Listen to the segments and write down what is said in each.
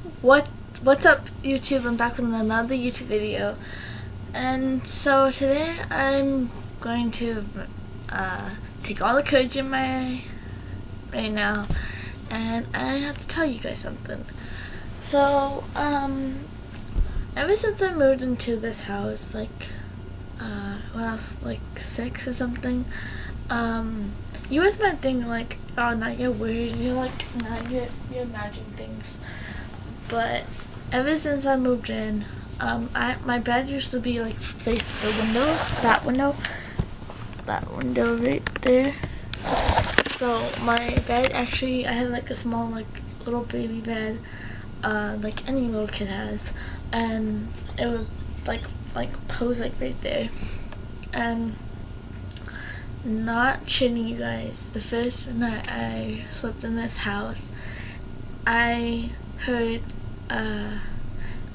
What's up, YouTube? I'm back with another YouTube video, and so today I'm going to take all the courage in my right now, and I have to tell you guys something. So ever since I moved into this house, like when I was like 6 or something, you guys might think like, oh, now you're weird. You're like, now you're imagining things. But ever since I moved in, my bed used to be like face the window, that window right there. So my bed actually, I had like a small like little baby bed, like any little kid has, and it would like pose like right there. And not shitting you guys, the first night I slept in this house, I heard a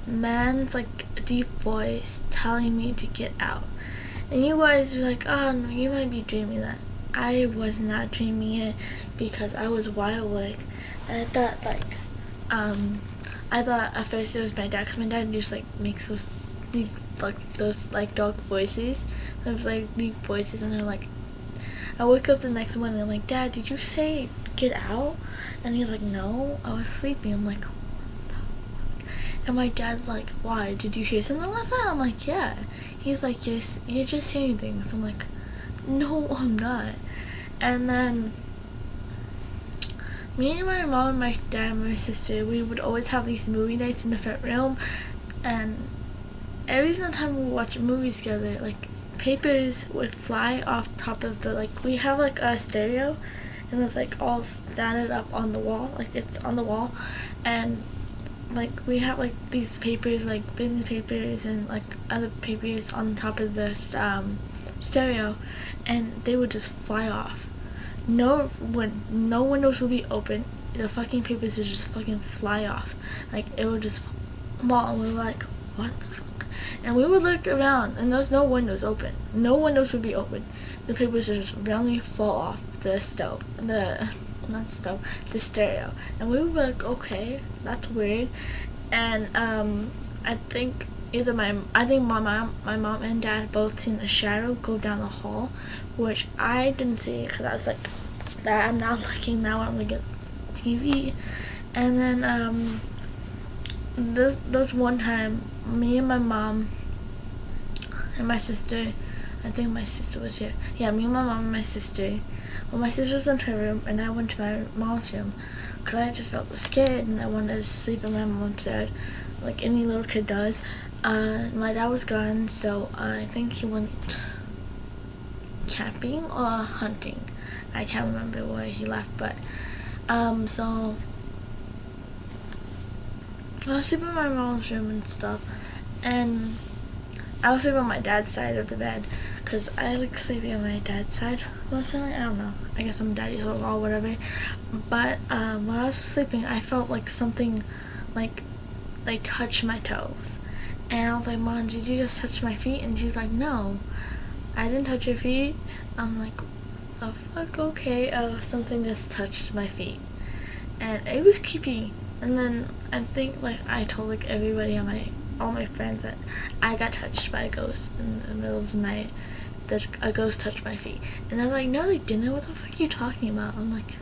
man's like deep voice telling me to get out. And you guys were like, oh no, you might be dreaming that. I was not dreaming it because I was wide awake, and I thought at first it was my dad, because my dad just like makes those deep, like dog voices. It was like deep voices, and I woke up the next morning and I'm like, Dad, did you say get out? And he's like, no, I was sleeping. I'm like, what the fuck? And my dad's like, why? Did you hear something last night? I'm like, yeah. He's like, yes, you're just hearing things. I'm like, no, I'm not. And then me and my mom and my dad and my sister, we would always have these movie nights in the front room, and every single time we would watch movies together, like papers would fly off top of the, like, we have like a stereo, and it's like all standing up on the wall, like it's on the wall, and like we have like these papers, like business papers and like other papers on top of the stereo, and they would just fly off. No windows would be open. The fucking papers would just fucking fly off. Like it would just fall, and we were like, what the fuck? And we would look around, and there's no windows open. No windows would be open. The papers would just randomly fall off the stereo. And we would be like, okay, that's weird. And I think my mom and dad both seen a shadow go down the hall, which I didn't see because I was like, that I'm not looking now. I'm looking at TV. And then this one time, me and my mom and my sister, I think my sister was here. Yeah, me and my mom and my sister. Well, my sister was in her room, and I went to my mom's room because I just felt scared, and I wanted to sleep in my mom's bed, like any little kid does. My dad was gone, so I think he went camping or hunting. I can't remember where he left, but so I was sleeping in my mom's room and stuff, and I was sleeping on my dad's side of the bed because I like sleeping on my dad's side mostly. I don't know, I guess I'm daddy's or whatever. But when I was sleeping, I felt like something like touch my toes, and I was like, Mom, did you just touch my feet? And she's like, no, I didn't touch your feet. I'm like, oh fuck, okay, something just touched my feet, and it was creepy. And then I think like I told like everybody on all my friends that I got touched by a ghost in the middle of the night, that a ghost touched my feet. And they're like, no they didn't, what the fuck are you talking about? I'm like,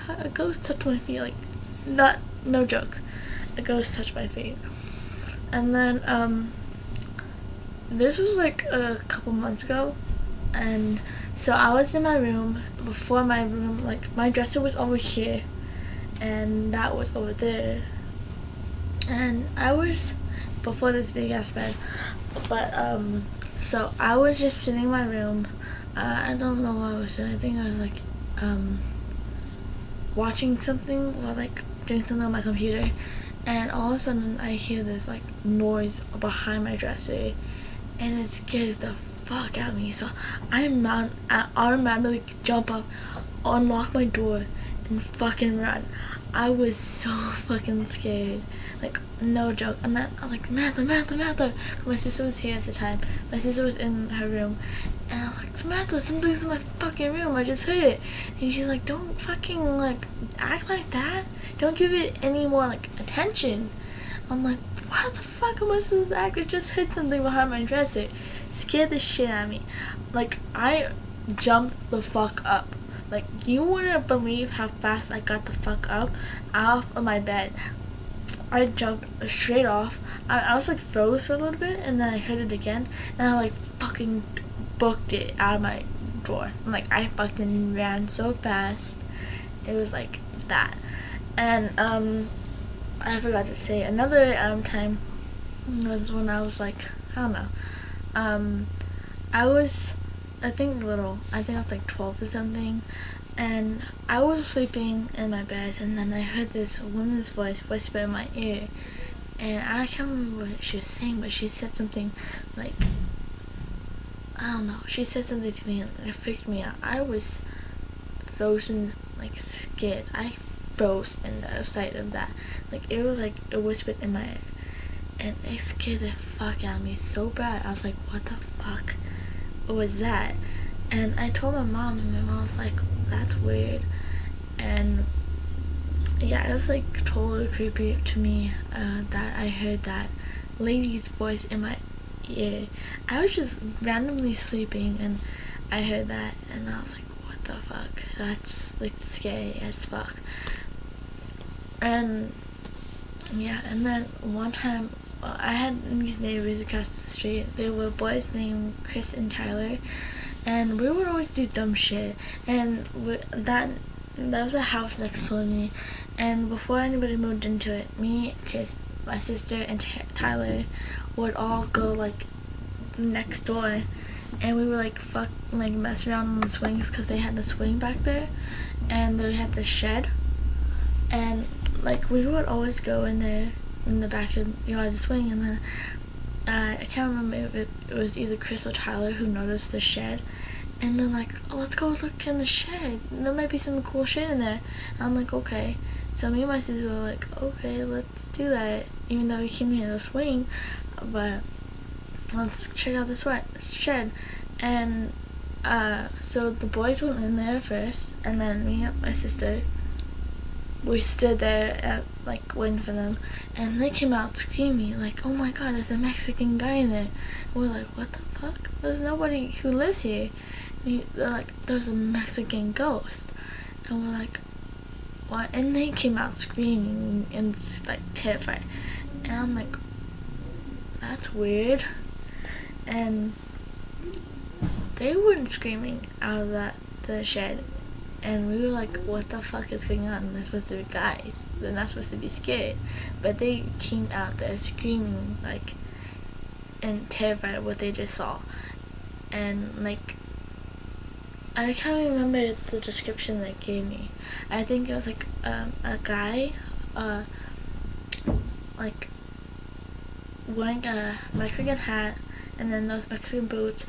a ghost touched my feet, like, no joke, a ghost touched my feet. And then this was like a couple months ago, and so I was in my room. Before my room, like my dresser was over here, and that was over there, and I was before this big ass bed. But so I was just sitting in my room. I don't know what I was doing. I think I was like watching something or like doing something on my computer, and all of a sudden I hear this like noise behind my dresser, and it scares the fuck out of me. So I automatically jump up, unlock my door, and fucking run. I was so fucking scared, like no joke. And then I was like, Samantha. My sister was here at the time. My sister was in her room, and I was like, Samantha, something's in my fucking room. I just heard it. And she's like, don't fucking like act like that. Don't give it any more like attention. I'm like, what the fuck am I supposed to act? I just hit something behind my dresser. Scared the shit out of me. Like, I jumped the fuck up. Like, you wouldn't believe how fast I got the fuck up off of my bed. I jumped straight off. I was like froze for a little bit, and then I hit it again, and I like fucking booked it out of my drawer. Like, I fucking ran so fast. It was like that. And I forgot to say another time was when I was like, I don't know, I think I was like 12 or something, and I was sleeping in my bed, and then I heard this woman's voice whisper in my ear, and I can't remember what she was saying, but she said something like, I don't know, she said something to me and it freaked me out. I was frozen, like scared. I froze in the sight of that. Like, it was like it whispered in my ear, and it scared the fuck out of me so bad. I was like, what the fuck was that? And I told my mom, and my mom was like, that's weird. And yeah, it was like totally creepy to me that I heard that lady's voice in my ear. I was just randomly sleeping, and I heard that, and I was like, what the fuck? That's like scary as fuck. And yeah, and then one time I had these neighbors across the street. They were boys named Chris and Tyler, and we would always do dumb shit. And that was a house next to me, and before anybody moved into it, me, Chris, my sister, and Tyler would all go like next door, and we would like mess around on the swings, because they had the swing back there, and they had the shed, and like we would always go in there in the backyard the swing. And then I can't remember if it was either Chris or Tyler who noticed the shed, and they're like, oh, let's go look in the shed, there might be some cool shit in there. And I'm like, okay. So me and my sister were like, okay, let's do that, even though we came here to swing, but let's check out this shed. And so the boys went in there first, and then me and my sister, we stood there like waiting for them, and they came out screaming like, oh my god, there's a Mexican guy in there. And we're like, what the fuck? There's nobody who lives here. And they're like, there's a Mexican ghost. And we're like, what? And they came out screaming and like terrified. And I'm like, that's weird. And they weren't screaming out of the shed. And we were like, what the fuck is going on? They're supposed to be guys. They're not supposed to be scared. But they came out there screaming, like, and terrified of what they just saw. And, like, I can't remember the description they gave me. I think it was, like, a guy, like, wearing a Mexican hat, and then those Mexican boots,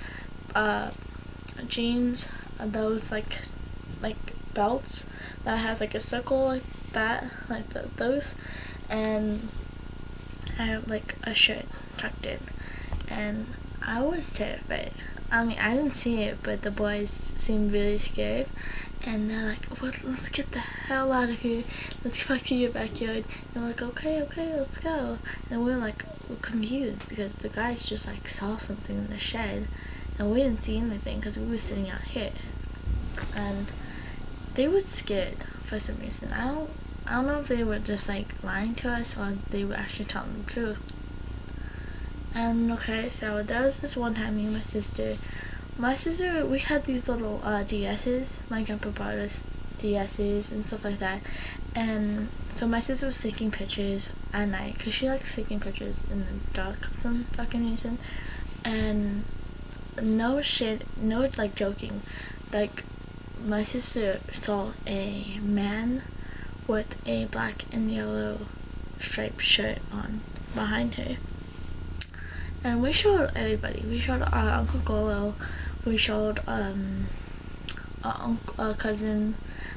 jeans, those, like belts that has like a circle like that, like those, and I have like a shirt tucked in, and I was terrified. I mean, I didn't see it, but the boys seemed really scared, and they're like, well, let's get the hell out of here, let's go back to your backyard. And we're like, okay, let's go. And we're like confused because the guys just like saw something in the shed, and we didn't see anything because we were sitting out here. And they were scared for some reason. I don't know if they were just like lying to us or they were actually telling the truth. And okay, so that was just one time me and my sister, we had these little DS's. My grandpa brought us DS's and stuff like that. And so my sister was taking pictures at night because she likes taking pictures in the dark for some fucking reason. And no like joking, like my sister saw a man with a black and yellow striped shirt on behind her. And we showed everybody. We showed our Uncle Golo. We showed our cousin,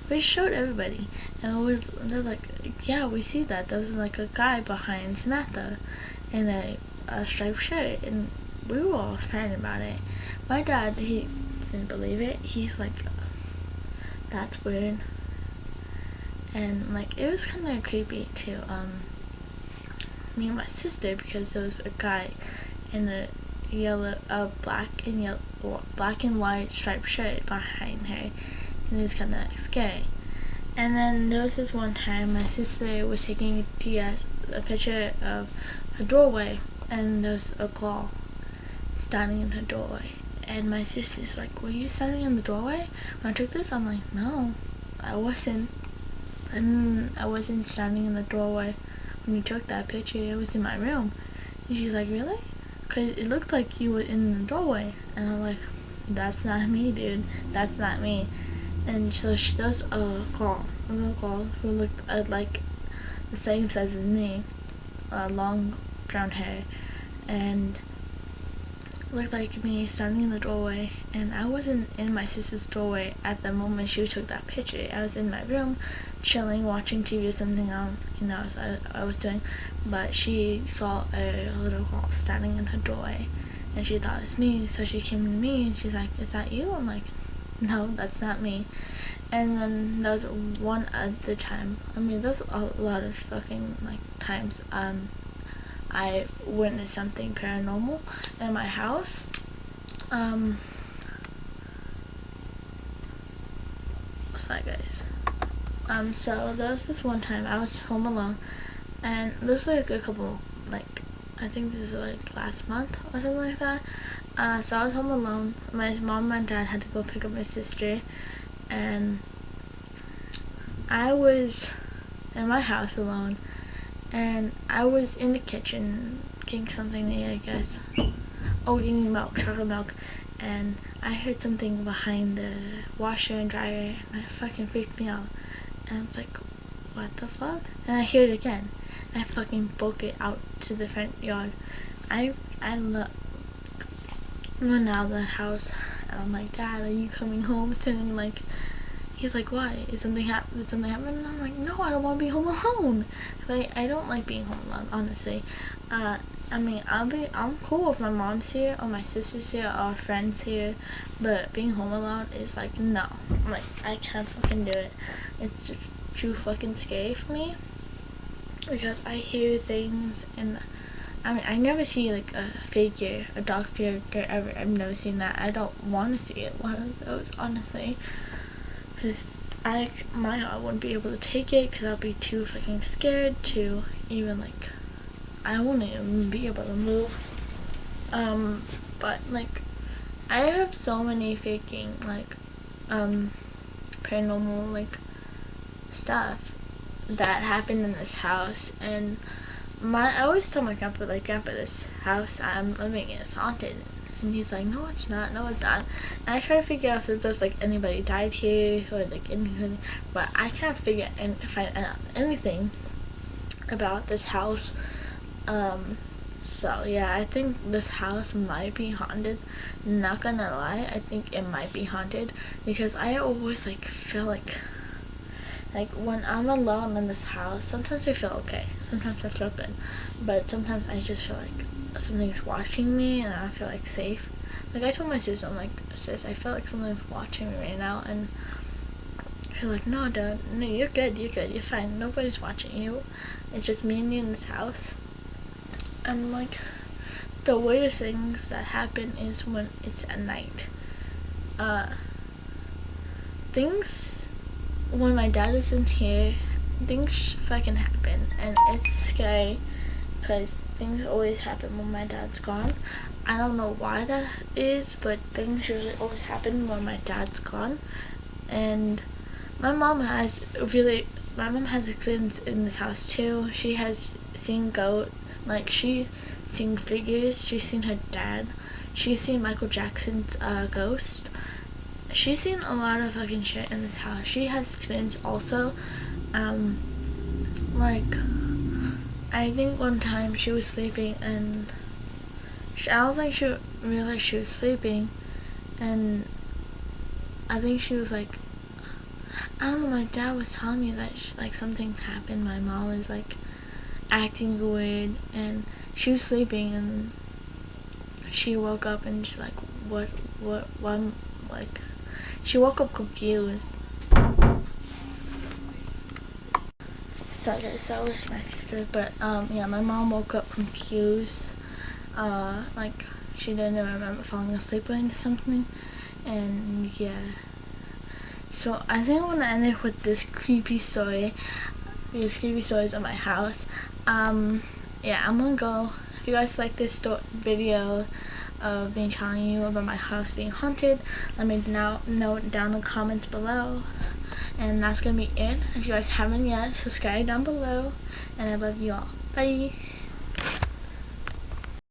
we showed everybody, and they're like, yeah, we see that. There's like a guy behind Samantha in a striped shirt, and we were all crying about it. My dad, he didn't believe it. He's like, that's weird. And like, it was kind of creepy to me and my sister, because there was a guy in a black and white striped shirt behind her, and he was kind of scary. And then there was this one time my sister was taking a picture of her doorway, and there was a girl standing in her doorway. And my sister's like, were you standing in the doorway when I took this? I'm like, no, I wasn't. And I wasn't standing in the doorway when you took that picture. It was in my room. And she's like, really? Because it looked like you were in the doorway. And I'm like, that's not me, dude. That's not me. And so she does a little girl who looked like the same size as me, long brown hair, and looked like me standing in the doorway. And I wasn't in my sister's doorway at the moment she took that picture. I was in my room, chilling, watching TV or something. I was doing. But she saw a little girl standing in her doorway, and she thought it was me. So she came to me and she's like, "Is that you?" I'm like, "No, that's not me." And then there was one other time. I mean, there's a lot of fucking like times. I witnessed something paranormal in my house. Sorry guys. So there was this one time I was home alone, and this was like a couple, like, I think this was like last month or something like that. So I was home alone. My mom and dad had to go pick up my sister, and I was in my house alone. And I was in the kitchen getting something to eat, I guess. Getting milk, chocolate milk. And I heard something behind the washer and dryer, and it fucking freaked me out. And I was like, what the fuck? And I hear it again. And I fucking book it out to the front yard. I run out of the house, and I'm like, Dad, are you coming home soon? Like, he's like, why? Did something happen? And I'm like, no, I don't want to be home alone. Like, I don't like being home alone, honestly. I mean, I'm cool if my mom's here or my sister's here or friends here, but being home alone is like, no. Like, I can't fucking do it. It's just too fucking scary for me, because I hear things, and I mean, I never see like a dog figure ever. I've never seen that. I don't want to see it. One of those, honestly. Because my heart wouldn't be able to take it, because I'll be too fucking scared to even, like, I wouldn't even be able to move. But, like, I have so many faking, like, paranormal, like, stuff that happened in this house. And I always tell my grandpa, like, Grandpa, this house I'm living in is haunted. And he's like, no, it's not. And I try to figure out if there's like anybody died here or like anything, but I can't find out anything about this house. So yeah, I think this house might be haunted. Not gonna lie, I think it might be haunted, because I always like feel like when I'm alone in this house, sometimes I feel okay, sometimes I feel good, but sometimes I just feel like something's watching me, and I don't feel like safe. Like, I told my sister, I'm like, sis, I feel like something's watching me right now, and she's like, no, Dad, no, you're good, you're fine, nobody's watching you, it's just me and you in this house. And like, the weirdest things that happen is when it's at night. Things, when my dad isn't here, things fucking happen, and it's scary, because things always happen when my dad's gone. I don't know why that is, but things usually always happen when my dad's gone. And my mom has experience in this house too. She has seen she's seen figures. She's seen her dad. She's seen Michael Jackson's ghost. She's seen a lot of fucking shit in this house. She has experience also. I think one time she was sleeping, and I don't think she realized she was sleeping, and I think she was like, I don't know, my dad was telling me that like something happened. My mom was like acting weird, and she was sleeping, and she woke up and she's like, what, like, she woke up confused. So guys, that was my sister, but yeah, my mom woke up confused, like she didn't remember falling asleep or something, and yeah. So I think I'm gonna end it with this creepy story. These creepy stories of my house. Yeah, I'm gonna go. If you guys like this video of me telling you about my house being haunted, let me know down in the comments below. And that's gonna be it. If you guys haven't yet, subscribe down below. And I love you all. Bye.